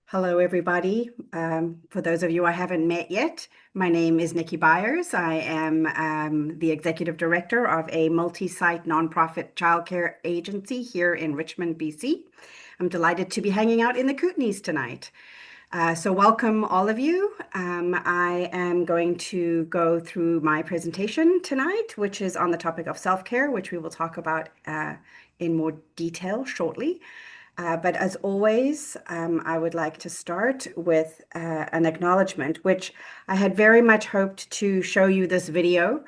Hello, everybody. For those of you I haven't met yet, my name is Nicky Byres. I am the executive director of a multi-site nonprofit childcare agency here in Richmond, BC. I'm delighted to be hanging out in the Kootenays tonight. So welcome all of you. I am going to go through my presentation tonight, which is on the topic of self-care, which we will talk about in more detail shortly. But as always, I would like to start with an acknowledgement, which I had very much hoped to show you this video.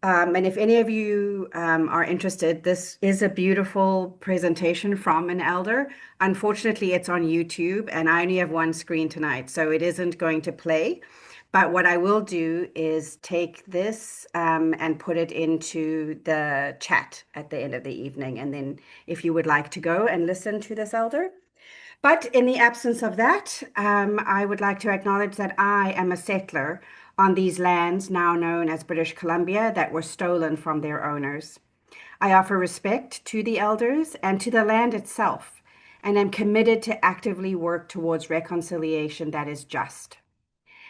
And if any of you are interested, this is a beautiful presentation from an elder. Unfortunately, it's on YouTube, and I only have one screen tonight, so it isn't going to play. But what I will do is take this and put it into the chat at the end of the evening. And then if you would like to go and listen to this elder. But in the absence of that, I would like to acknowledge that I am a settler on these lands now known as British Columbia that were stolen from their owners. I offer respect to the elders and to the land itself, and am committed to actively work towards reconciliation that is just.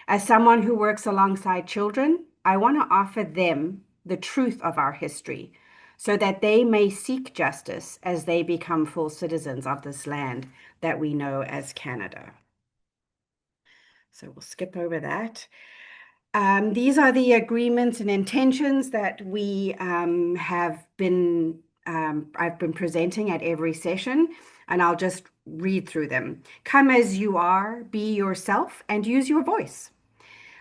As someone who works alongside children, I want to offer them the truth of our history so that they may seek justice as they become full citizens of this land that we know as Canada. So we'll skip over that. These are the agreements and intentions that we I've been presenting at every session, and I'll just read through them. Come as you are, be yourself, and use your voice.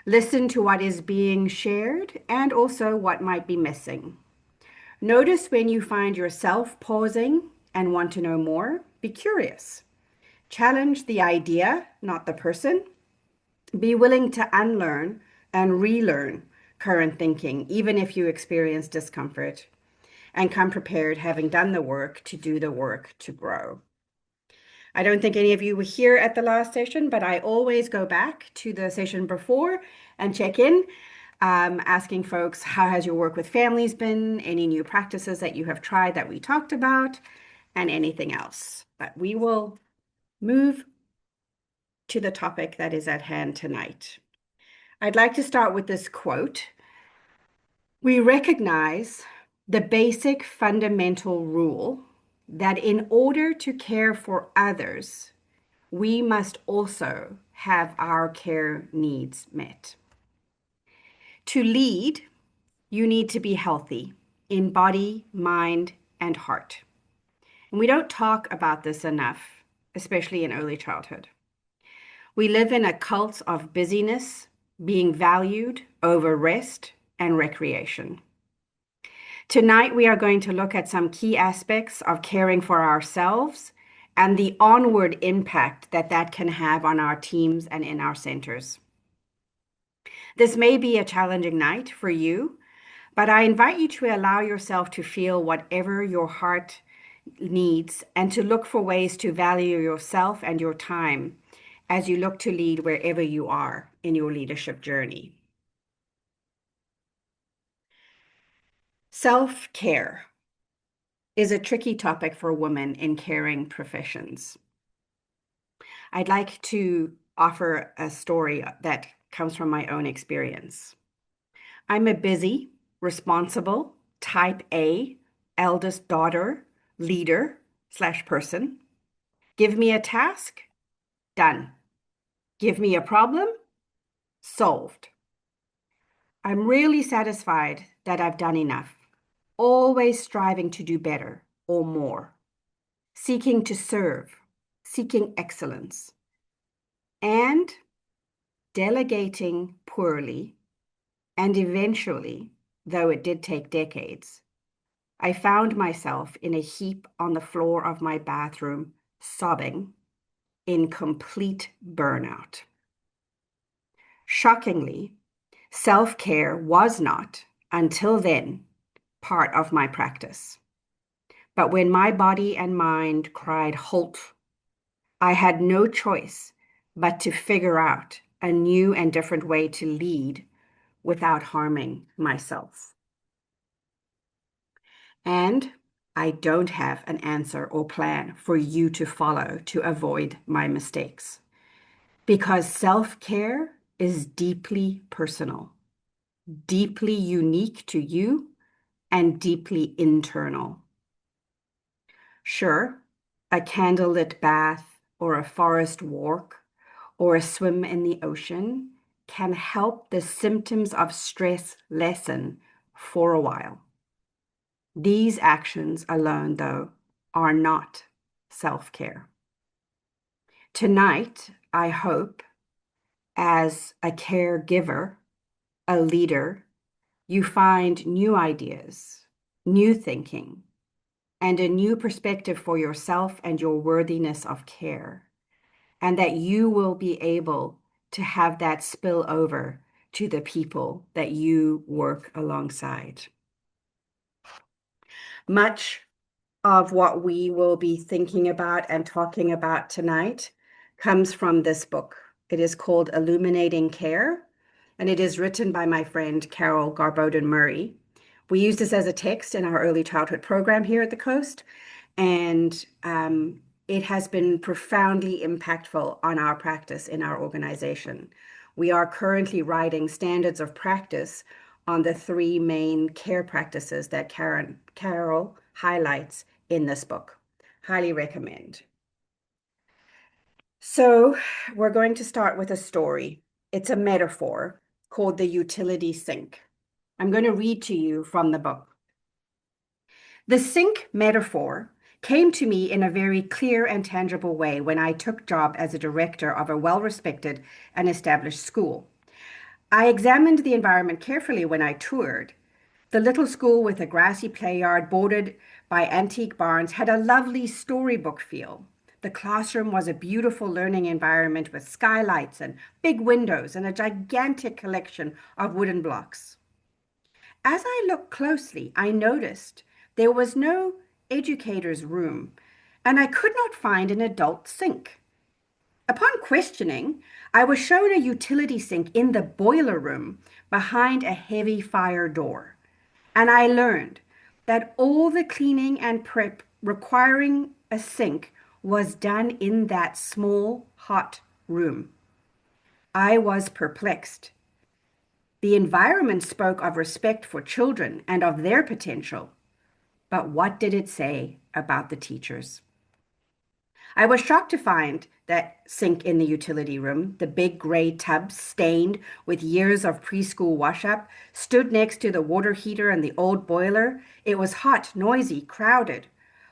Listen to what is being shared and also what might be missing. Notice when you find yourself pausing and want to know more. Be curious. Challenge the idea, not the person. Be willing to unlearn and relearn current thinking, even if you experience discomfort. And come prepared, having done the work, to do the work to grow. I don't think any of you were here at the last session, but I always go back to the session before and check in, asking folks, how has your work with families been? Any new practices that you have tried that we talked about, and anything else. But we will move to the topic that is at hand tonight. I'd like to start with this quote. We recognize the basic fundamental rule that in order to care for others, we must also have our care needs met. To lead, you need to be healthy in body, mind, and heart. And we don't talk about this enough, especially in early childhood. We live in a cult of busyness being valued over rest and recreation. Tonight, we are going to look at some key aspects of caring for ourselves and the onward impact that that can have on our teams and in our centers. This may be a challenging night for you, but I invite you to allow yourself to feel whatever your heart needs and to look for ways to value yourself and your time as you look to lead wherever you are in your leadership journey. Self-care is a tricky topic for women in caring professions. I'd like to offer a story that comes from my own experience. I'm a busy, responsible, type A, eldest daughter, leader/person. Give me a task, done. Give me a problem, solved. I'm really satisfied that I've done enough, always striving to do better or more, seeking to serve, seeking excellence, and delegating poorly, and eventually, though it did take decades, I found myself in a heap on the floor of my bathroom, sobbing, in complete burnout. Shockingly, self-care was not, until then, part of my practice. But when my body and mind cried halt, I had no choice but to figure out a new and different way to lead without harming myself. And I don't have an answer or plan for you to follow to avoid my mistakes. because self-care is deeply personal, deeply unique to you, and deeply internal. Sure, a candlelit bath or a forest walk or a swim in the ocean can help the symptoms of stress lessen for a while. These actions alone, though, are not self-care. Tonight, I hope, as a caregiver, a leader, you find new ideas, new thinking, and a new perspective for yourself and your worthiness of care, and that you will be able to have that spill over to the people that you work alongside. Much of what we will be thinking about and talking about tonight comes from this book. It is called Illuminating Care, and it is written by my friend Carol Garbodin Murray. We use this as a text in our early childhood program here at the Coast, and it has been profoundly impactful on our practice in our organization. We are currently writing standards of practice on the three main care practices that Carol highlights in this book. Highly recommend. So we're going to start with a story. It's a metaphor called the utility sink. I'm going to read to you from the book. The sink metaphor came to me in a very clear and tangible way when I took job as a director of a well-respected and established school. I examined the environment carefully when I toured. The little school with a grassy playyard bordered by antique barns had a lovely storybook feel. The classroom was a beautiful learning environment with skylights and big windows and a gigantic collection of wooden blocks. As I looked closely, I noticed there was no educator's room, and I could not find an adult sink. Upon questioning, I was shown a utility sink in the boiler room behind a heavy fire door. And I learned that all the cleaning and prep requiring a sink was done in that small, hot room. I was perplexed. The environment spoke of respect for children and of their potential, but what did it say about the teachers? I was shocked to find that sink in the utility room, the big gray tub stained with years of preschool wash-up, stood next to the water heater and the old boiler. It was hot, noisy, crowded.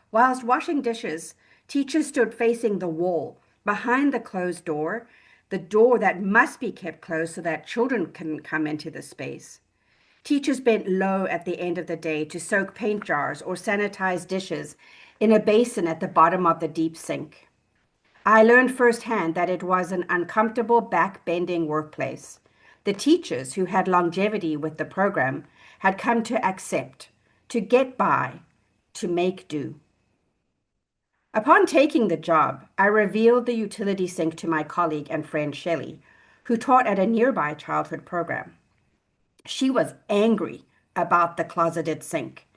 Whilst washing dishes, teachers stood facing the wall, behind the closed door, the door that must be kept closed so that children can come into the space. Teachers bent low at the end of the day to soak paint jars or sanitize dishes in a basin at the bottom of the deep sink. I learned firsthand that it was an uncomfortable, back-bending workplace. The teachers who had longevity with the program had come to accept, to get by, to make do. Upon taking the job, I revealed the utility sink to my colleague and friend Shelley, who taught at a nearby childhood program. She was angry about the closeted sink.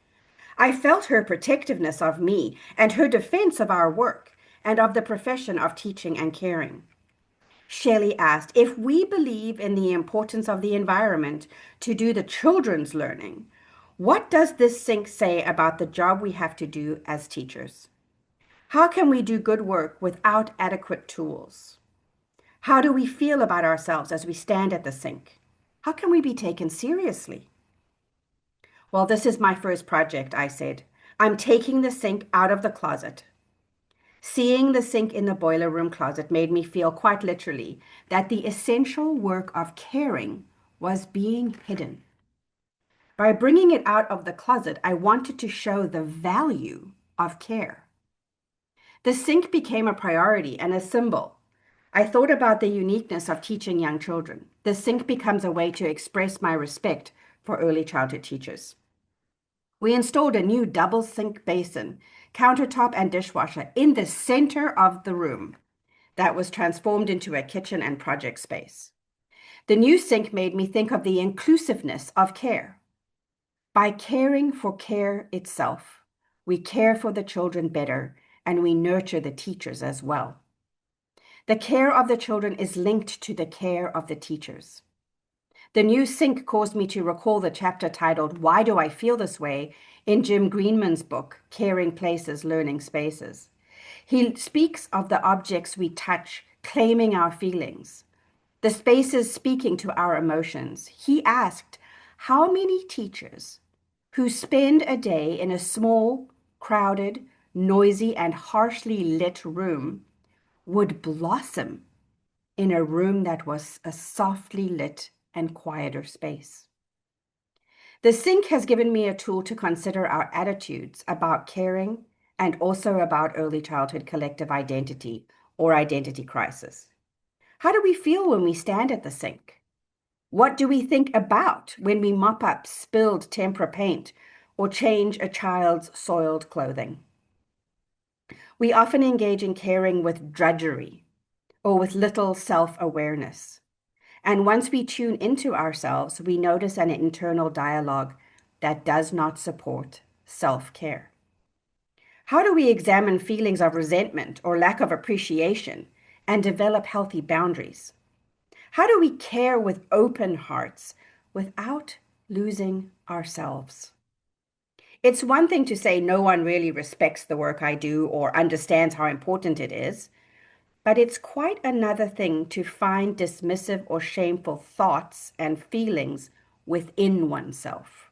I felt her protectiveness of me and her defense of our work and of the profession of teaching and caring. Shelley asked if we believe in the importance of the environment to do the children's learning. What does this sink say about the job we have to do as teachers? How can we do good work without adequate tools? How do we feel about ourselves as we stand at the sink? How can we be taken seriously? Well, this is my first project, I said. I'm taking the sink out of the closet. Seeing the sink in the boiler room closet made me feel quite literally that the essential work of caring was being hidden. By bringing it out of the closet, I wanted to show the value of care. The sink became a priority and a symbol. I thought about the uniqueness of teaching young children. The sink becomes a way to express my respect for early childhood teachers. We installed a new double sink basin, countertop, and dishwasher in the center of the room that was transformed into a kitchen and project space. The new sink made me think of the inclusiveness of care. By caring for care itself, we care for the children better and we nurture the teachers as well. The care of the children is linked to the care of the teachers. The new sink caused me to recall the chapter titled, Why Do I Feel This Way? In Jim Greenman's book, Caring Places, Learning Spaces. He speaks of the objects we touch claiming our feelings, the spaces speaking to our emotions. He asked, how many teachers who spend a day in a small, crowded, noisy, and harshly lit room would blossom in a room that was a softly lit and quieter space? The sink has given me a tool to consider our attitudes about caring and also about early childhood collective identity or identity crisis. How do we feel when we stand at the sink? What do we think about when we mop up spilled tempera paint or change a child's soiled clothing? We often engage in caring with drudgery or with little self-awareness. And once we tune into ourselves, we notice an internal dialogue that does not support self-care. How do we examine feelings of resentment or lack of appreciation and develop healthy boundaries? How do we care with open hearts without losing ourselves? It's one thing to say no one really respects the work I do or understands how important it is, but it's quite another thing to find dismissive or shameful thoughts and feelings within oneself.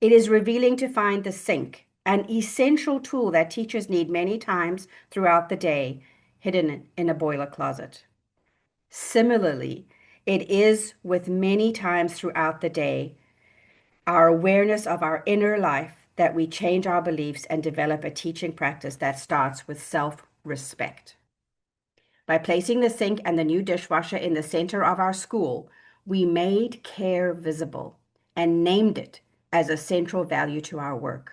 It is revealing to find the sink, an essential tool that teachers need many times throughout the day, hidden in a boiler closet. Similarly, it is with many times throughout the day, our awareness of our inner life, that we change our beliefs and develop a teaching practice that starts with self-respect. By placing the sink and the new dishwasher in the center of our school, we made care visible and named it as a central value to our work.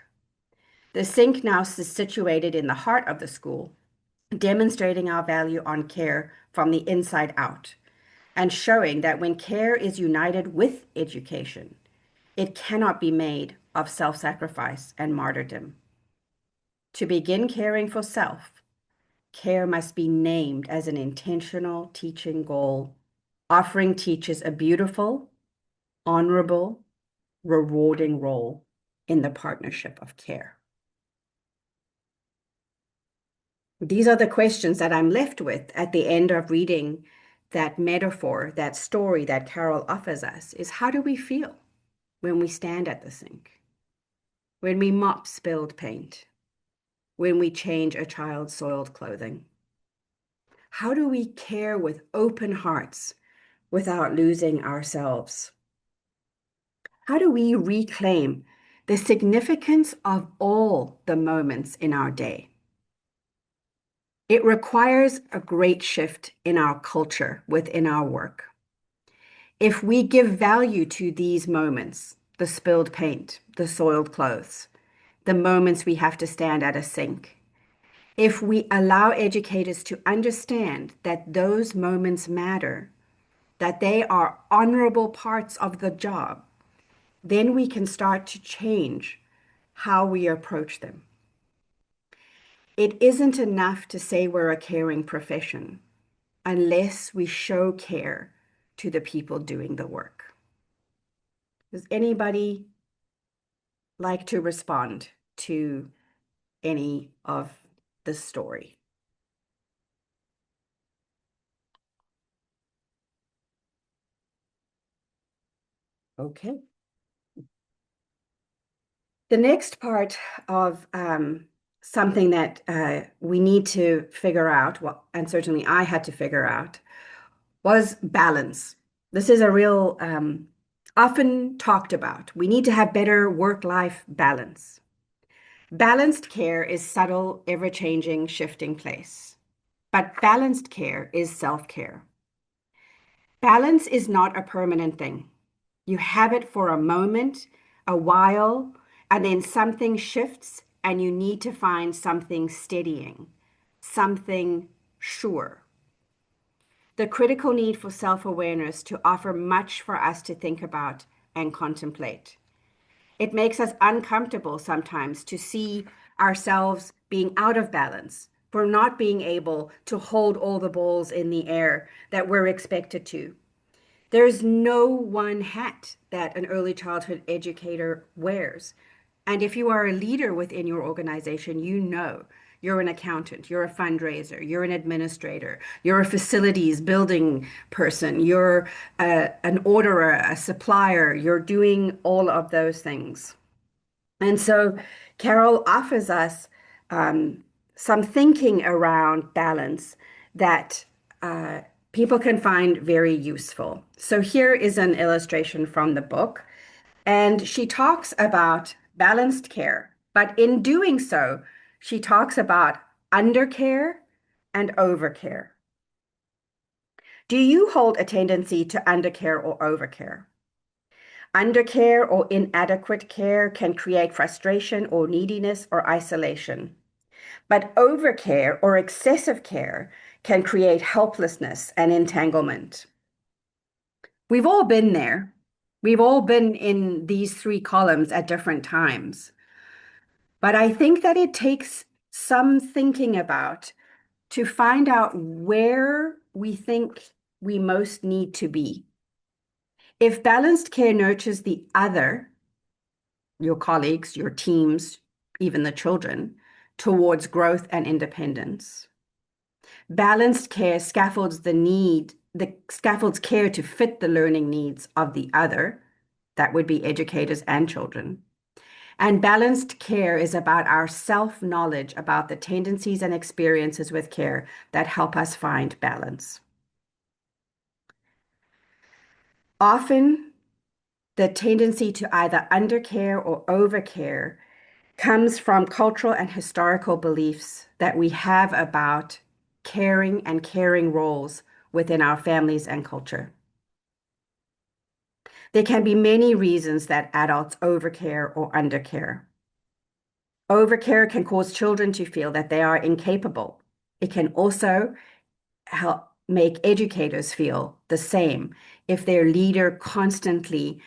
The sink now is situated in the heart of the school, demonstrating our value on care from the inside out, and showing that when care is united with education, it cannot be made of self-sacrifice and martyrdom. To begin caring for self, care must be named as an intentional teaching goal, offering teachers a beautiful, honorable, rewarding role in the partnership of care. These are the questions that I'm left with at the end of reading that metaphor, that story that Carol offers us, is how do we feel when we stand at the sink, when we mop spilled paint, when we change a child's soiled clothing? How do we care with open hearts without losing ourselves? How do we reclaim the significance of all the moments in our day? It requires a great shift in our culture within our work. If we give value to these moments, the spilled paint, the soiled clothes, the moments we have to stand at a sink, if we allow educators to understand that those moments matter, that they are honorable parts of the job, then we can start to change how we approach them. It isn't enough to say we're a caring profession unless we show care to the people doing the work. Does anybody like to respond to any of the story? Okay. The next part of something that we need to figure out, well, and certainly I had to figure out, was balance. This is a real often talked about. We need to have better work-life balance. Balanced care is subtle, ever-changing, shifting place. But balanced care is self-care. Balance is not a permanent thing. You have it for a moment, a while, and then something shifts and you need to find something steadying, something sure. The critical need for self-awareness to offer much for us to think about and contemplate. It makes us uncomfortable sometimes to see ourselves being out of balance for not being able to hold all the balls in the air that we're expected to. There's no one hat that an early childhood educator wears. And if you are a leader within your organization, you know you're an accountant, you're a fundraiser, you're an administrator, you're a facilities building person, you're an orderer, a supplier, you're doing all of those things. And so Carol offers us um, some thinking around balance that uh, people can find very useful. So here is an illustration from the book, and she talks about balanced care, but in doing so, she talks about undercare and overcare. Do you hold a tendency to undercare or overcare? Undercare or inadequate care can create frustration or neediness or isolation. But overcare or excessive care can create helplessness and entanglement. We've all been there. We've all been in these three columns at different times. But I think that it takes some thinking about to find out where we think we most need to be. If balanced care nurtures the other, your colleagues, your teams, even the children, towards growth and independence. Balanced care scaffolds care to fit the learning needs of the other, that would be educators and children. And balanced care is about our self-knowledge about the tendencies and experiences with care that help us find balance. Often, the tendency to either undercare or overcare comes from cultural and historical beliefs that we have about caring and caring roles within our families and culture. There can be many reasons that adults overcare or undercare. Overcare can cause children to feel that they are incapable. It can also help make educators feel the same if their leader constantly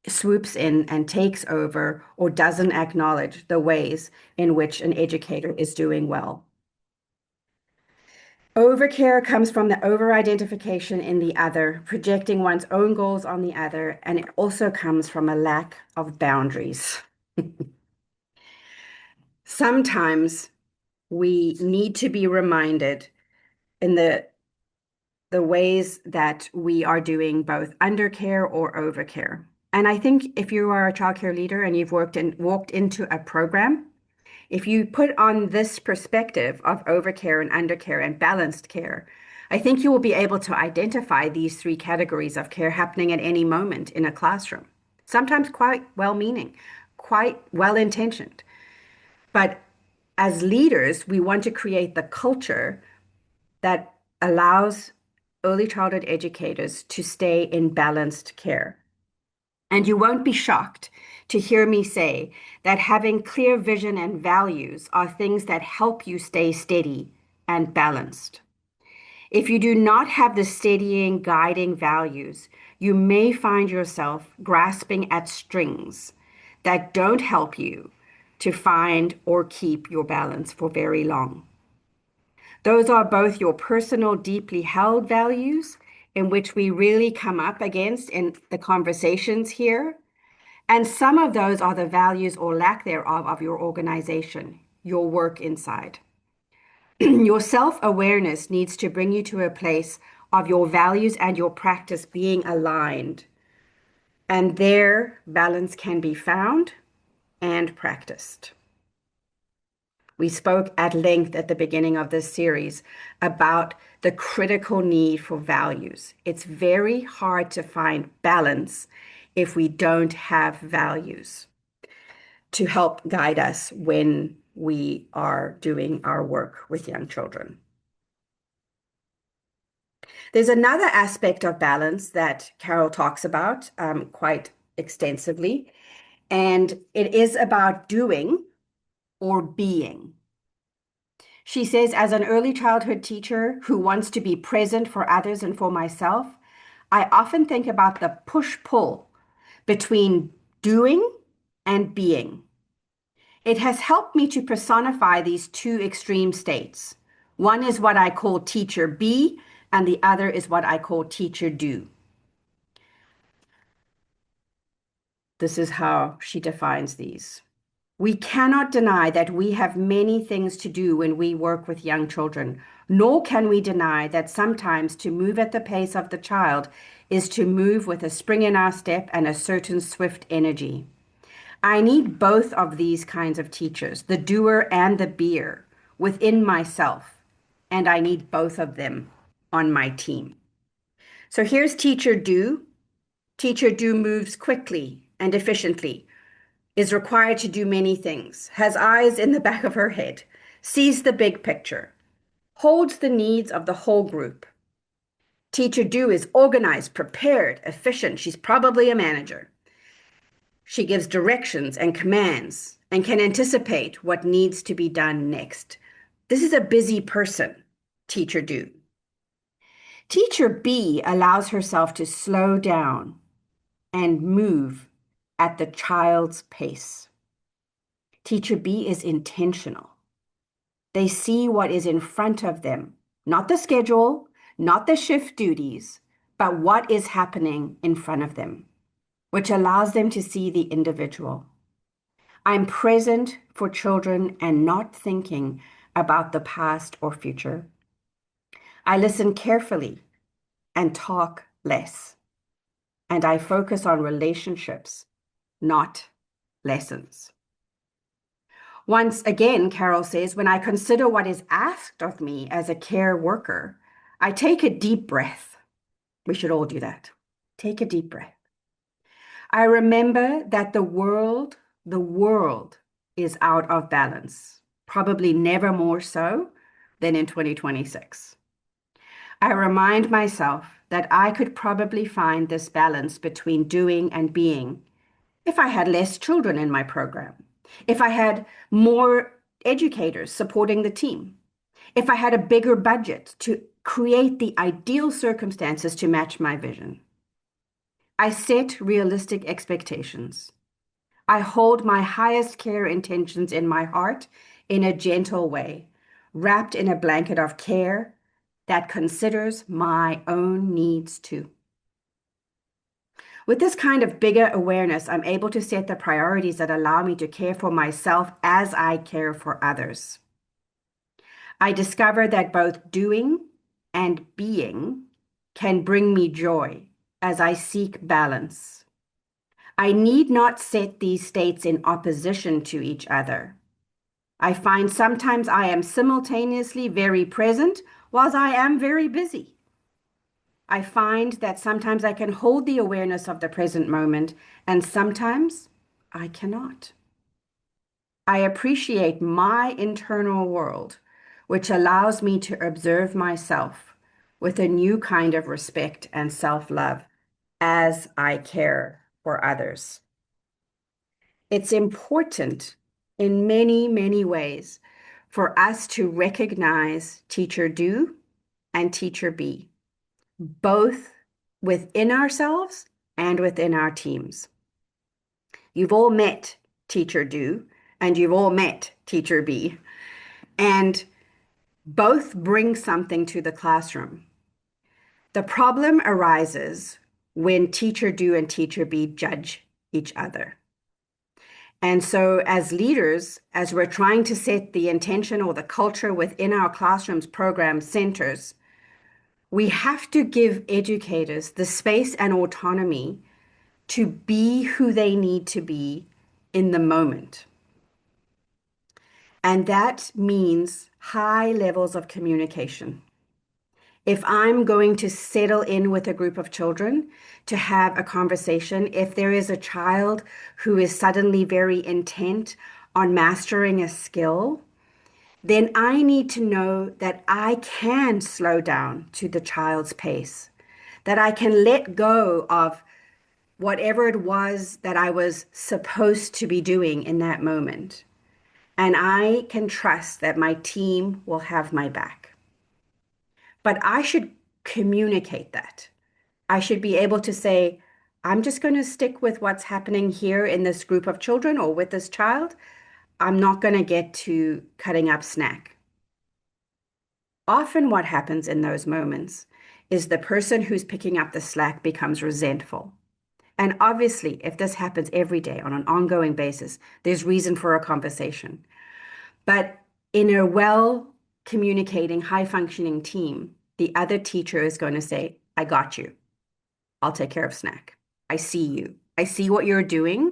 swoops in and takes over or doesn't acknowledge the ways in which an educator is doing well. Overcare comes from the over-identification in the other, projecting one's own goals on the other, and it also comes from a lack of boundaries. Sometimes we need to be reminded in the ways that we are doing both undercare or overcare. And I think if you are a childcare leader and you've walked into a program, if you put on this perspective of overcare and undercare and balanced care, I think you will be able to identify these three categories of care happening at any moment in a classroom. Sometimes quite well-meaning, quite well-intentioned. But as leaders, we want to create the culture that allows early childhood educators to stay in balanced care. And you won't be shocked to hear me say that having clear vision and values are things that help you stay steady and balanced. If you do not have the steadying, guiding values, you may find yourself grasping at strings that don't help you to find or keep your balance for very long. Those are both your personal, deeply held values, in which we really come up against in the conversations here. And some of those are the values or lack thereof of your organization, your work inside. Your self-awareness needs to bring you to a place of your values and your practice being aligned. And there, balance can be found and practiced. We spoke at length at the beginning of this series about the critical need for values. It's very hard to find balance if we don't have values to help guide us when we are doing our work with young children. There's another aspect of balance that Carol talks about quite extensively, and it is about doing or being. She says, as an early childhood teacher who wants to be present for others and for myself, I often think about the push-pull between doing and being. It has helped me to personify these two extreme states. One is what I call teacher be, and the other is what I call teacher do. This is how she defines these. We cannot deny that we have many things to do when we work with young children, nor can we deny that sometimes to move at the pace of the child is to move with a spring in our step and a certain swift energy. I need both of these kinds of teachers, the doer and the beer, within myself, and I need both of them on my team. So here's teacher do. Teacher do moves quickly and efficiently, is required to do many things, has eyes in the back of her head, sees the big picture, holds the needs of the whole group. Teacher do is organized, prepared, efficient. She's probably a manager. She gives directions and commands and can anticipate what needs to be done next. This is a busy person, teacher do. Teacher B allows herself to slow down and move at the child's pace. Teacher B is intentional. They see what is in front of them, not the schedule, not the shift duties, but what is happening in front of them, which allows them to see the individual. I'm present for children and not thinking about the past or future. I listen carefully and talk less. And I focus on relationships, not lessons. Once again, Carol says, when I consider what is asked of me as a care worker, I take a deep breath. We should all do that. Take a deep breath. I remember that the world is out of balance, probably never more so than in 2026. I remind myself that I could probably find this balance between doing and being if I had less children in my program, if I had more educators supporting the team, if I had a bigger budget to create the ideal circumstances to match my vision. I set realistic expectations. I hold my highest care intentions in my heart in a gentle way, wrapped in a blanket of care that considers my own needs too. With this kind of bigger awareness, I'm able to set the priorities that allow me to care for myself as I care for others. I discover that both doing and being can bring me joy as I seek balance. I need not set these states in opposition to each other. I find sometimes I am simultaneously very present whilst I am very busy. I find that sometimes I can hold the awareness of the present moment, and sometimes I cannot. I appreciate my internal world, which allows me to observe myself with a new kind of respect and self-love as I care for others. It's important in many, many ways for us to recognize teacher do and teacher be, both within ourselves and within our teams. You've all met teacher do and you've all met teacher be, and both bring something to the classroom. The problem arises when teacher do and teacher be judge each other. And so as leaders, as we're trying to set the intention or the culture within our classrooms, programs, centers, we have to give educators the space and autonomy to be who they need to be in the moment. And that means high levels of communication. If I'm going to settle in with a group of children to have a conversation, if there is a child who is suddenly very intent on mastering a skill, then I need to know that I can slow down to the child's pace, that I can let go of whatever it was that I was supposed to be doing in that moment. And I can trust that my team will have my back. But I should communicate that. I should be able to say, I'm just going to stick with what's happening here in this group of children or with this child. I'm not going to get to cutting up snack. often what happens in those moments is the person who's picking up the slack becomes resentful. And obviously, if this happens every day on an ongoing basis, there's reason for a conversation. But in a well communicating, high functioning team, the other teacher is going to say, I got you. I'll take care of snack. I see you. I see what you're doing.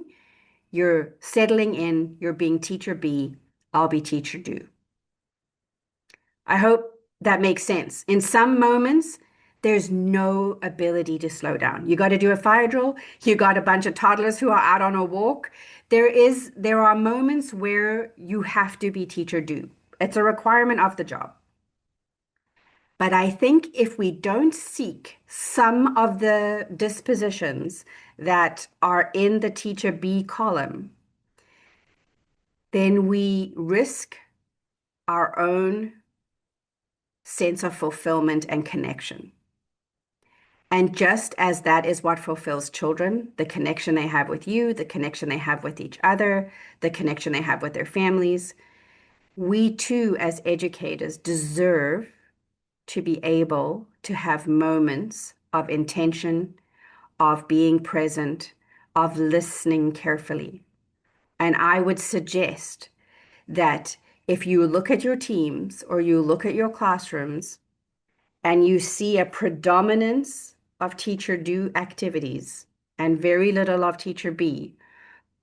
You're settling in. You're being teacher B. I'll be teacher do. I hope that makes sense. In some moments, there's no ability to slow down. You got to do a fire drill. You got a bunch of toddlers who are out on a walk. There are moments where you have to be teacher do. It's a requirement of the job. But I think if we don't seek some of the dispositions that are in the teacher B column, then we risk our own sense of fulfillment and connection. And just as that is what fulfills children, the connection they have with you, the connection they have with each other, the connection they have with their families, we too, as educators, deserve to be able to have moments of intention, of being present, of listening carefully. And I would suggest that if you look at your teams or you look at your classrooms and you see a predominance of teacher do activities and very little of teacher be,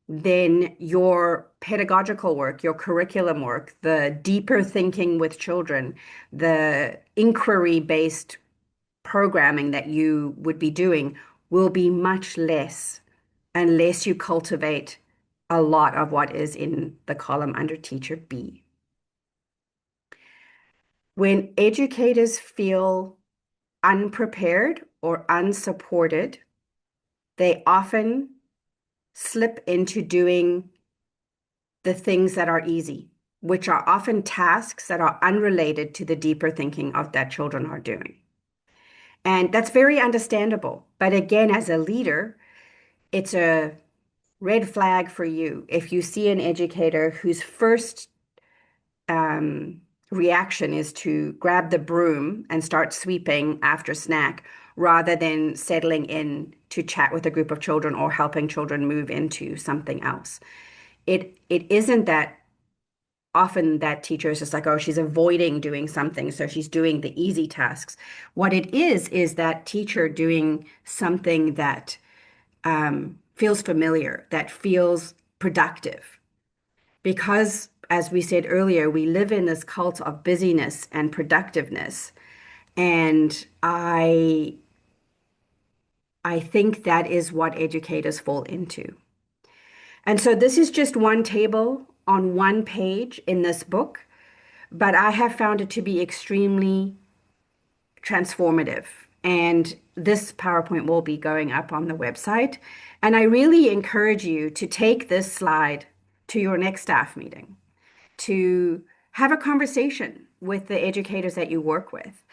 then your pedagogical work, your curriculum work, the deeper thinking with children, the inquiry-based programming that you would be doing will be much less unless you cultivate a lot of what is in the column under teacher B. When educators feel unprepared or unsupported, they often slip into doing the things that are easy, which are often tasks that are unrelated to the deeper thinking of that children are doing. And that's very understandable. But again, as a leader, it's a red flag for you if you see an educator whose first reaction is to grab the broom and start sweeping after snack rather than settling in to chat with a group of children or helping children move into something else. It isn't that often that teacher is just like, oh, she's avoiding doing something, so she's doing the easy tasks. What it is that teacher doing something that feels familiar, that feels productive. Because, as we said earlier, we live in this cult of busyness and productiveness. And I think that is what educators fall into. And so this is just one table on one page in this book, but I have found it to be extremely transformative. And this PowerPoint will be going up on the website. And I really encourage you to take this slide to your next staff meeting, to have a conversation with the educators that you work with,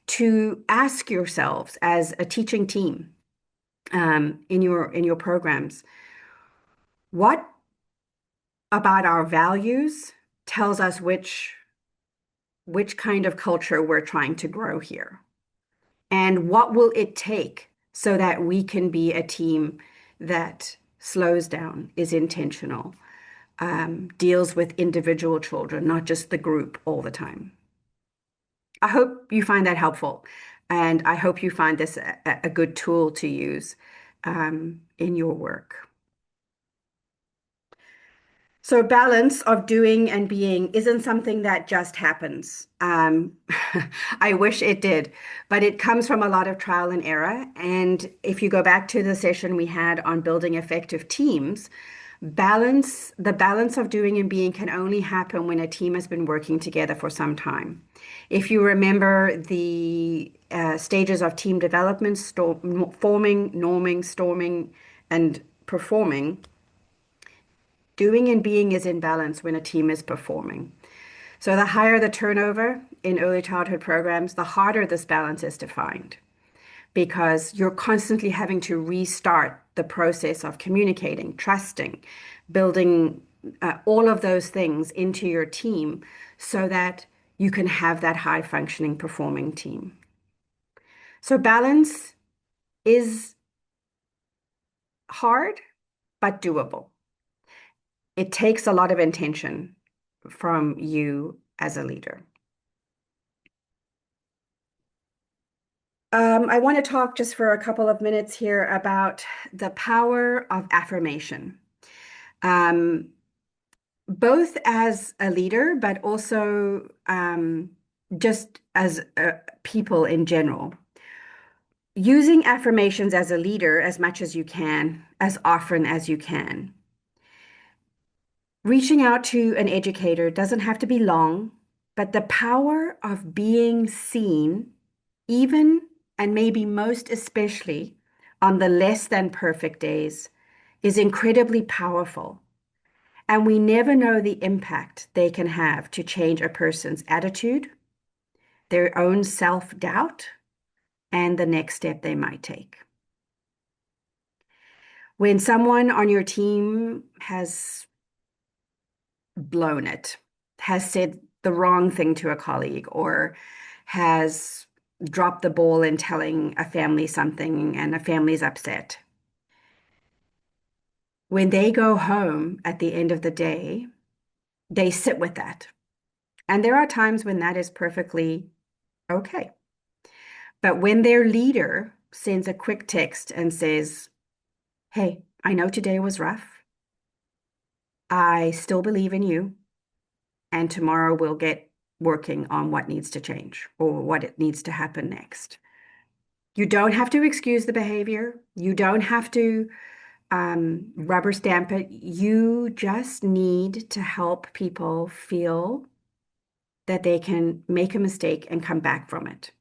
to ask yourselves as a teaching team in your programs, what about our values tells us which kind of culture we're trying to grow here? And what will it take so that we can be a team that slows down, is intentional, deals with individual children, not just the group all the time? I hope you find that helpful. And I hope you find this a good tool to use in your work. So balance of doing and being isn't something that just happens. I wish it did, but it comes from a lot of trial and error. And if you go back to the session we had on building effective teams, the balance of doing and being can only happen when a team has been working together for some time. If you remember the stages of team development, forming, norming, storming, and performing, doing and being is in balance when a team is performing. So the higher the turnover in early childhood programs, the harder this balance is to find because you're constantly having to restart the process of communicating, trusting, building all of those things into your team so that you can have that high functioning performing team. So balance is hard, but doable. It takes a lot of intention from you as a leader. I want to talk just for a couple of minutes here about the power of affirmation, um, both as a leader, but also just as people in general. Using affirmations as a leader as much as you can, as often as you can. Reaching out to an educator doesn't have to be long, but the power of being seen, even and maybe most especially on the less than perfect days, is incredibly powerful. And we never know the impact they can have to change a person's attitude, their own self-doubt, and the next step they might take. When someone on your team has blown it, has said the wrong thing to a colleague, or has dropped the ball in telling a family something and a family's upset. When they go home at the end of the day, they sit with that. And there are times when that is perfectly okay. But when their leader sends a quick text and says, "Hey, I know today was rough. I still believe in you. And tomorrow we'll get working on what needs to change or what it needs to happen next." You don't have to excuse the behavior. You don't have to rubber stamp it. You just need to help people feel that they can make a mistake and come back from it.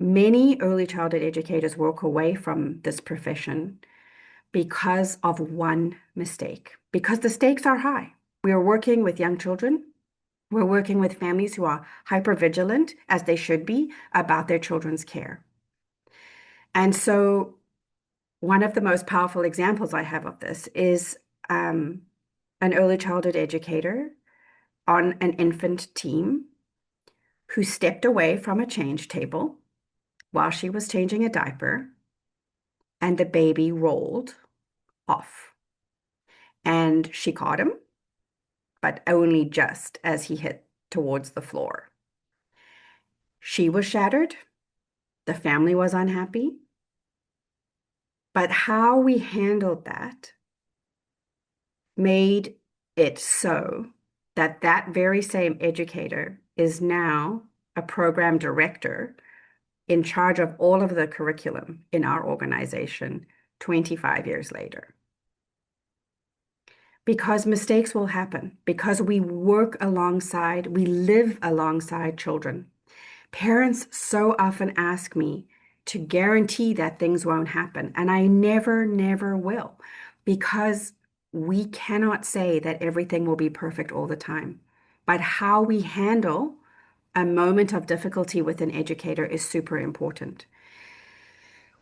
Many early childhood educators walk away from this profession because of one mistake, because the stakes are high. We are working with young children. We're working with families who are hypervigilant, as they should be, about their children's care. And so one of the most powerful examples I have of this is an early childhood educator on an infant team who stepped away from a change table while she was changing a diaper, and the baby rolled off. And she caught him, but only just as he hit towards the floor. She was shattered. The family was unhappy. But how we handled that made it so that that very same educator is now a program director in charge of all of the curriculum in our organization 25 years later. Because mistakes will happen, because we work alongside, we live alongside children. Parents so often ask me to guarantee that things won't happen, and I never will, because we cannot say that everything will be perfect all the time. But how we handle a moment of difficulty with an educator is super important.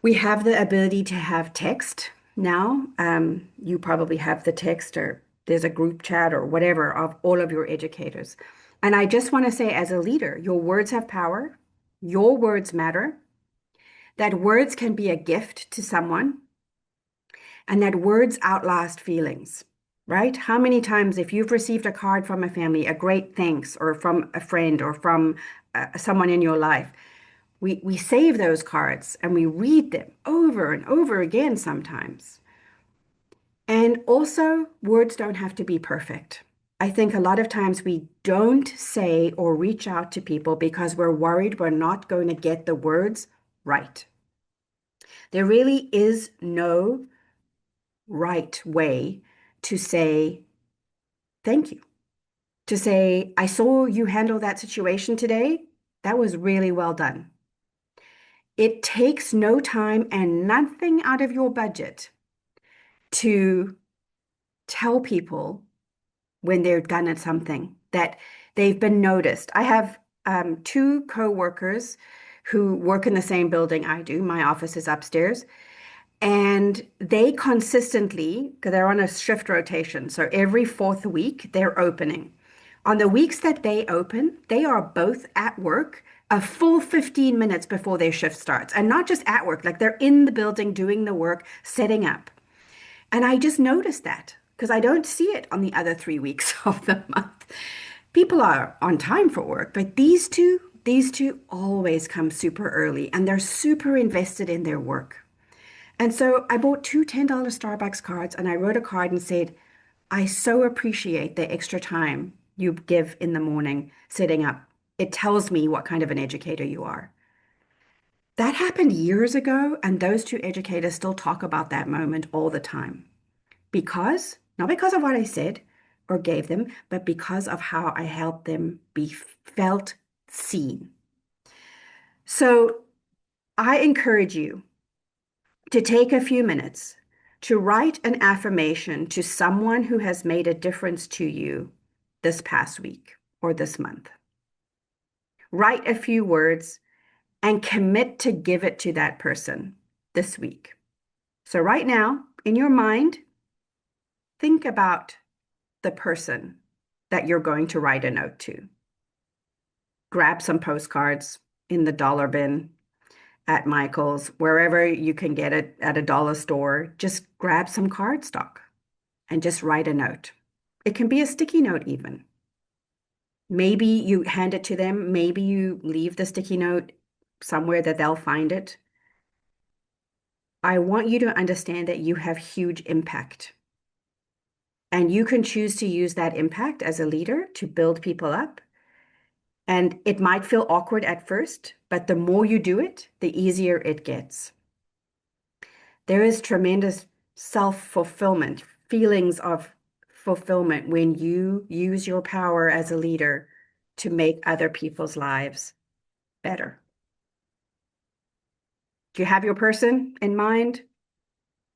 We have the ability to have text now. You probably have the text, or there's a group chat or whatever of all of your educators. And I just want to say, as a leader, your words have power. Your words matter. That words can be a gift to someone, and that words outlast feelings, right? How many times, if you've received a card from a family, a great thanks, or from a friend, or from someone in your life, we save those cards and we read them over and over again sometimes. And also, words don't have to be perfect. I think a lot of times we don't say or reach out to people because we're worried we're not going to get the words right. There really is no right way to say thank you, to say, "I saw you handle that situation today. That was really well done." It takes no time and nothing out of your budget to tell people when they're done at something that they've been noticed. I have two co-workers who work in the same building I do. My office is upstairs. And they consistently, because they're on a shift rotation, so every fourth week they're opening, On the weeks that they open, they are both at work a full 15 minutes before their shift starts. And not just at work, like they're in the building doing the work, setting up. And I just noticed that because I don't see it on the other 3 weeks of the month. People are on time for work, but these two always come super early and they're super invested in their work. And so I bought two $10 Starbucks cards and I wrote a card and said, I so appreciate the extra time you give in the morning sitting up. It tells me what kind of an educator you are. That happened years ago, and those two educators still talk about that moment all the time. Because, not because of what I said or gave them, but because of how I helped them be felt seen. So I encourage you to take a few minutes to write an affirmation to someone who has made a difference to you this past week or this month. Write a few words and commit to give it to that person this week. So, right now, in your mind, think about the person that you're going to write a note to. Grab some postcards in the dollar bin at Michael's, wherever you can get it at a dollar store. Just grab some cardstock and just write a note. It can be a sticky note, even. Maybe you hand it to them. Maybe you leave the sticky note somewhere that they'll find it. I want you to understand that you have huge impact. And you can choose to use that impact as a leader to build people up. And it might feel awkward at first, but the more you do it, the easier it gets. There is tremendous self-fulfillment, feelings of fulfillment when you use your power as a leader to make other people's lives better. Do you have your person in mind?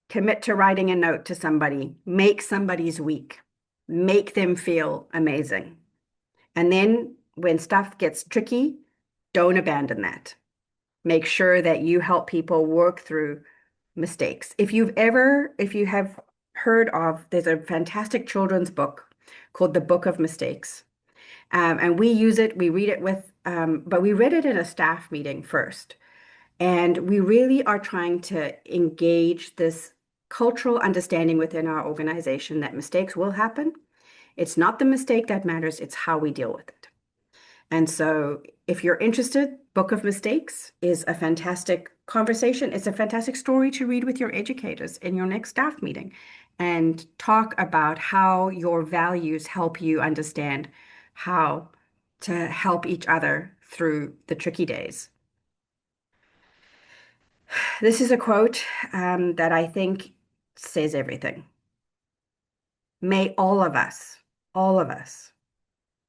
Commit to writing a note to somebody. Make somebody's week. Make them feel amazing. And then when stuff gets tricky, don't abandon that. Make sure that you help people work through mistakes. If you have heard of, there's a fantastic children's book called The Book of Mistakes. And we use it, we read it but we read it in a staff meeting first. And we really are trying to engage this cultural understanding within our organization that mistakes will happen. It's not the mistake that matters, it's how we deal with it. And so if you're interested, Book of Mistakes is a fantastic conversation. It's a fantastic story to read with your educators in your next staff meeting and talk about how your values help you understand how to help each other through the tricky days. This is a quote that I think says everything. May all of us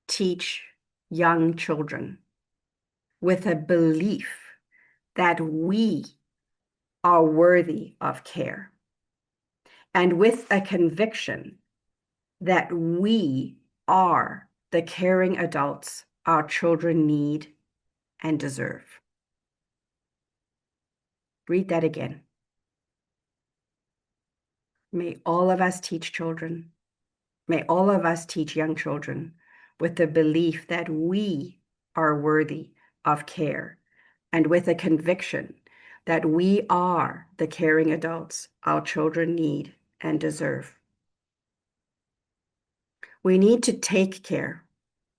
teach young children with a belief that we are worthy of care and with a conviction that we are the caring adults our children need and deserve. Read that again. May all of us teach children. May all of us teach young children with the belief that we are worthy of care and with a conviction that we are the caring adults our children need and deserve. We need to take care.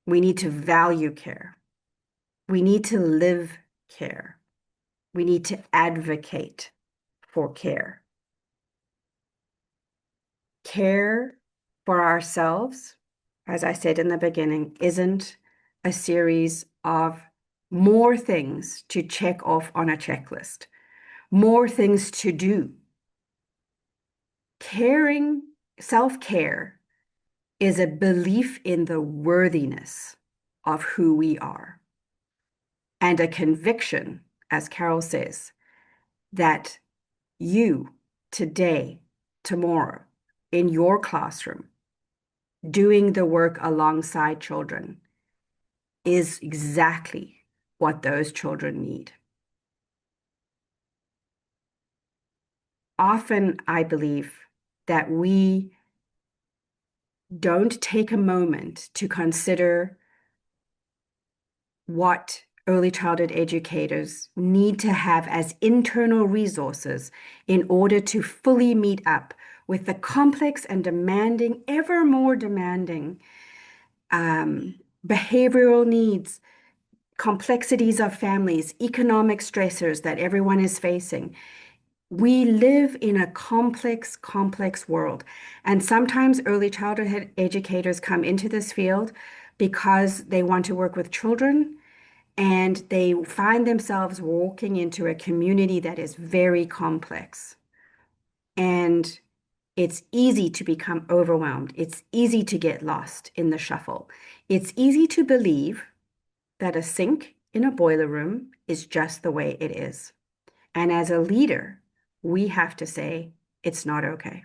We need to value care. We need to live care. We need to advocate for care. Care for ourselves, as I said in the beginning, isn't a series of more things to check off on a checklist, more things to do. Caring, self-care is a belief in the worthiness of who we are and a conviction, as Carol says, that you today, tomorrow, in your classroom, doing the work alongside children is exactly what those children need. Often, I believe that we don't take a moment to consider what early childhood educators need to have as internal resources in order to fully meet up with the complex and demanding, ever more demanding behavioral needs, complexities of families, economic stressors that everyone is facing. We live in a complex, complex world. And sometimes early childhood educators come into this field because they want to work with children and they find themselves walking into a community that is very complex. And it's easy to become overwhelmed. It's easy to get lost in the shuffle. It's easy to believe that a sink in a boiler room is just the way it is. And as a leader, we have to say, it's not okay.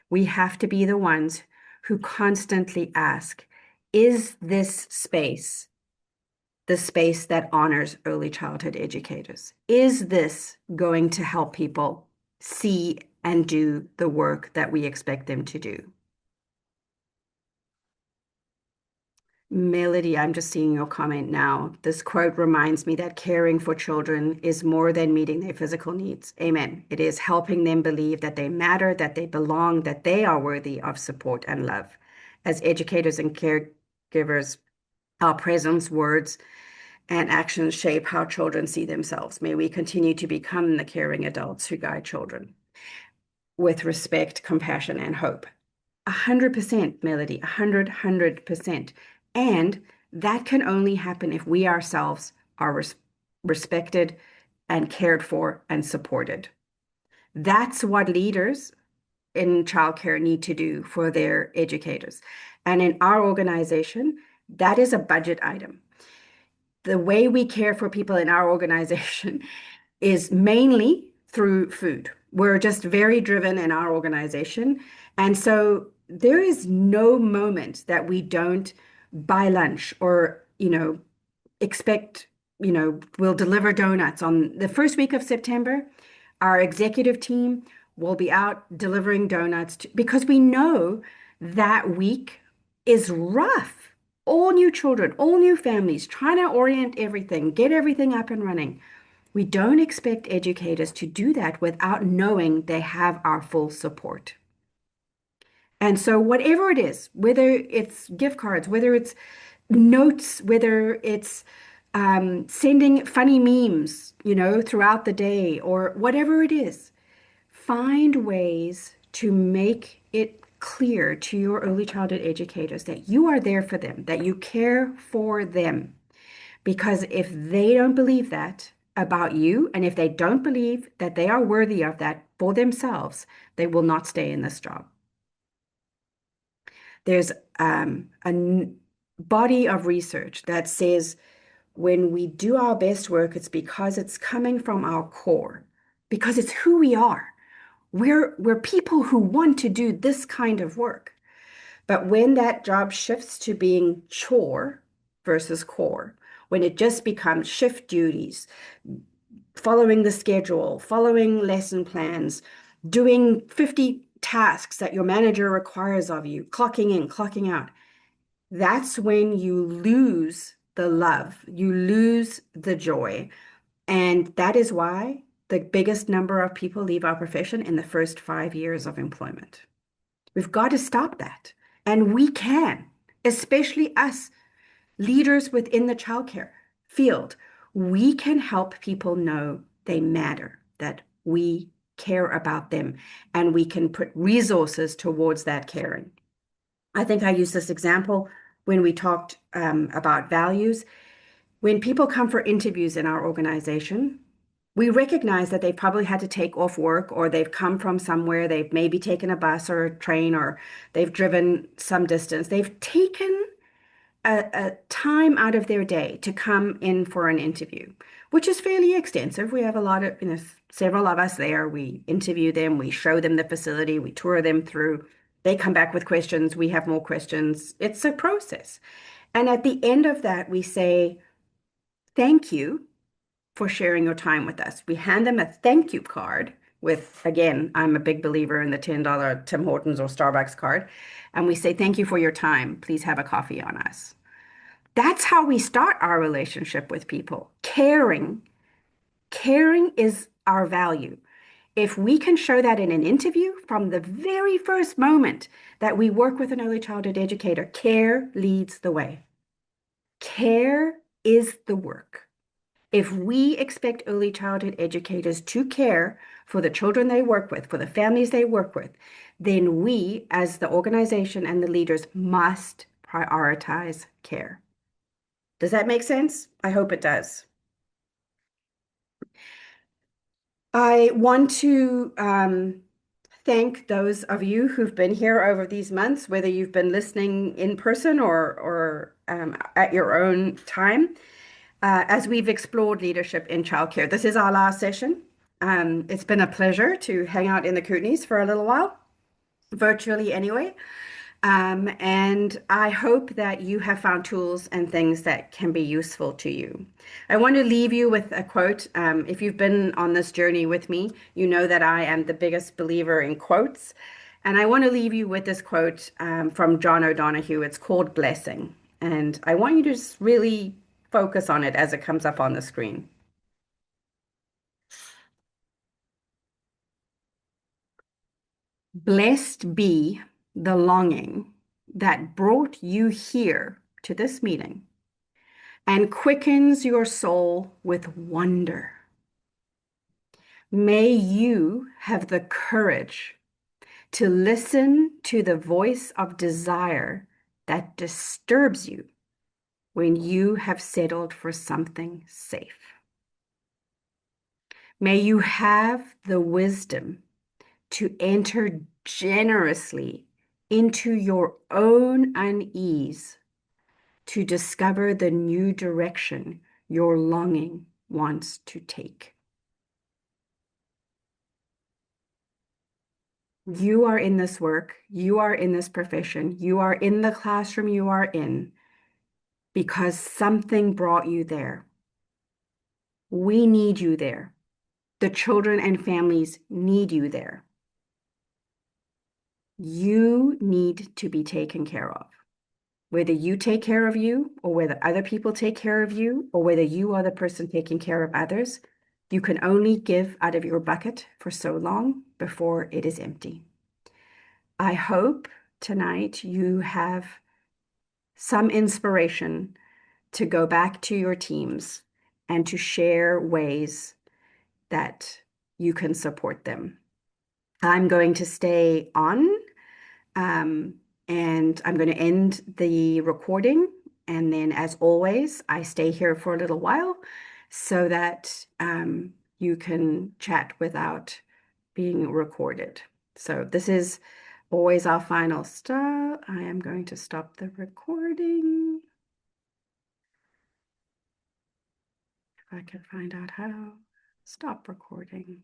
We have to be the ones who constantly ask, is this space the space that honors early childhood educators? Is this going to help people see and do the work that we expect them to do? Melody, I'm just seeing your comment now. This quote reminds me that caring for children is more than meeting their physical needs. Amen. It is helping them believe that they matter, that they belong, that they are worthy of support and love. As educators and caregivers, our presence, words, and actions shape how children see themselves. May we continue to become the caring adults who guide children with respect, compassion, and hope. 100%, Melody, 100%. And that can only happen if we ourselves are respected and cared for and supported. That's what leaders in childcare need to do for their educators. And in our organization, that is a budget item. The way we care for people in our organization is mainly through food. We're just very driven in our organization. And so there is no moment that we don't buy lunch or, expect, we'll deliver donuts. On the first week of September, our executive team will be out delivering donuts because we know that week is rough. All new children, all new families, trying to orient everything, get everything up and running. We don't expect educators to do that without knowing they have our full support. And so, whatever it is, whether it's gift cards, whether it's notes, whether it's sending funny memes, throughout the day, or whatever it is, find ways to make it clear to your early childhood educators that you are there for them, that you care for them. Because if they don't believe that about you, and if they don't believe that they are worthy of that for themselves, they will not stay in this job. There's a body of research that says when we do our best work, it's because it's coming from our core, because it's who we are. We're people who want to do this kind of work. But when that job shifts to being chore versus core, when it just becomes shift duties, following the schedule, following lesson plans, doing 50 tasks that your manager requires of you, clocking in, clocking out, that's when you lose the love, you lose the joy. And that is why the biggest number of people leave our profession in the first 5 years of employment. We've got to stop that. And we can, especially us leaders within the childcare field. We can help people know they matter, that we care about them, and we can put resources towards that caring. I think I used this example when we talked about values. When people come for interviews in our organization, we recognize that they've probably had to take off work or they've come from somewhere, they've maybe taken a bus or a train or they've driven some distance. They've taken a time out of their day to come in for an interview, which is fairly extensive. We have a lot of, several of us there. We interview them, we show them the facility, we tour them through. They come back with questions, we have more questions. It's a process. And at the end of that, we say, thank you for sharing your time with us. We hand them a thank you card with, again, I'm a big believer in the $10 Tim Hortons or Starbucks card, and we say, thank you for your time. Please have a coffee on us. That's how we start our relationship with people. Caring. Caring is our value. If we can show that in an interview from the very first moment that we work with an early childhood educator, care leads the way. Care is the work. If we expect early childhood educators to care for the children they work with, for the families they work with, then we, as the organization and the leaders, must prioritize care. Does that make sense? I hope it does. I want to thank those of you who've been here over these months, whether you've been listening in person or at your own time, as we've explored leadership in childcare. This is our last session. It's been a pleasure to hang out in the Kootenays for a little while, virtually anyway. And I hope that you have found tools and things that can be useful to you. I want to leave you with a quote. If you've been on this journey with me, you know that I am the biggest believer in quotes. And I want to leave you with this quote from John O'Donohue. It's called Blessing. And I want you to just really focus on it as it comes up on the screen. Blessed be the longing that brought you here to this meeting and quickens your soul with wonder. May you have the courage to listen to the voice of desire that disturbs you when you have settled for something safe. May you have the wisdom to enter generously into your own unease to discover the new direction your longing wants to take. You are in this work, you are in this profession, you are in the classroom you are in because something brought you there. We need you there. The children and families need you there. You need to be taken care of. Whether you take care of you, or whether other people take care of you, or whether you are the person taking care of others, you can only give out of your bucket for so long before it is empty. I hope tonight you have some inspiration to go back to your teams and to share ways that you can support them. I'm going to stay on. And I'm going to end the recording. And then, as always, I stay here for a little while so that you can chat without being recorded. So this is always our final stop. I am going to stop the recording. If I can find out how. Stop recording.